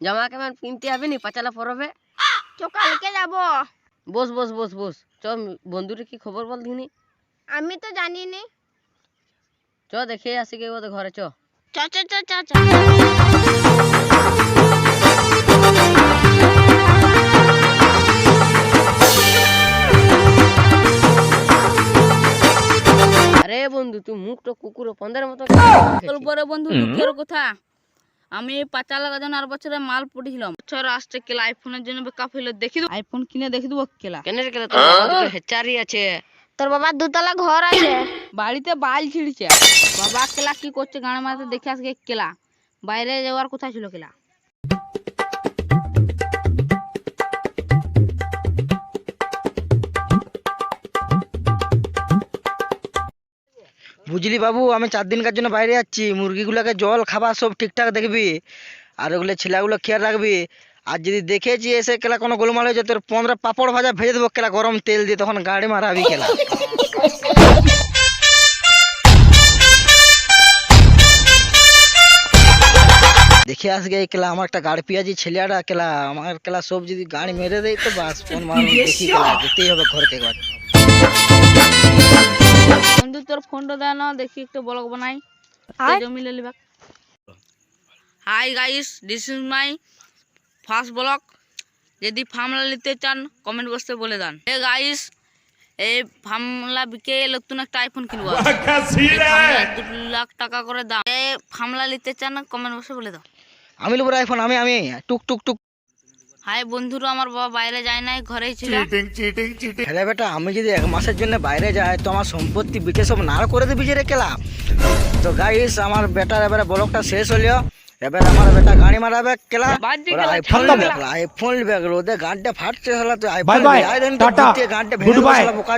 জামা কাপড় কিনতে হবে নি পাঁচালা পরবে তো কালকে যাব। বস বস বস বস চ বন্ধুরে কি খবর বল দিনি আমি তো জানি নি। চ দেখে আসি গে ওদের ঘরে চ চ চ চ চ চ আরে বন্ধু তুই মুখটা কুকুর পন্দের মতো পরে বন্ধু দুঃখের কথা, আমি 5,000 বছরে মাল পড়েছিলাম। বছর আসছে কেলা আইফোনের জন্য বেকআপ হইলো, দেখি আইফোন কিনে দেখি দেবো কেলা। কেন রে কেলা তোর বাবা দুটো হেচারি আছে তোর বাবার দুতলা ঘর আছে। বাড়িতে বাল ছিড়ছে বাবা, কেলা কি করছে গানের মাঝে দেখে আসবে কেলা। বাইরে যাওয়ার কথা ছিল কেলা। বুঝলি বাবু, আমি 4 দিনকার জন্য বাইরে যাচ্ছি। মুরগিগুলোকে জল খাবার সব ঠিকঠাক দেখবি, আর ওগুলো ছেলেগুলো খেয়াল রাখবি। আর যদি দেখেছি এসে কেলা কোনো গোলমাল হয়েছে, তোর 15 পাপড় ভাজা ভেজে দেবো কেলা গরম তেল দিয়ে, তখন গাড়ি মারাবি কেলা। দেখে আসবে কেলা আমার একটা গাড়ি পেঁয়াজি ছেলেটা কেলা, আমার কেলা সব যদি গাড়ি মেরে দেয় তো বাস ফোন মার দেখি কেলা, যেতেই হবে ঘরকে একবার। বন্ধু তোর ফোনটা দেয় না, দেখি একটু ব্লগ বানাই জমি লিবা। Hi guys, this is my first blog. যদি ফার্মলা নিতে চান কমেন্ট বক্সে বলে দেন। হে গাইস, এই ফার্মলা বিকে নতুন একটা আইফোন কিনবো, 2 লাখ টাকা করে দাম। এই ফার্মলা নিতে চান কমেন্ট বক্সে বলে দাও। আমি নেবো আইফোন, আমি আমি টুক টুক টুক। হাই বন্ধুরা, আমার বাবা বাইরে যায় নাই, ঘরেই ছিল। হ্যাঁ বেটা, আমি যদি 1 মাসের জন্য বাইরে যাই তো আমার সম্পত্তি বিকে সব নাড় করে দিবি যে রে কেলা। তো গাইস, আমার বেটার এবারে ব্লগটা শেষ হলো। এবার আমার বেটা গাড়ি মারাবে কেলা, আইফোন লিবে ওদের গানটা ফাটছে। আইফোন গানটা ভেঙে বোকা।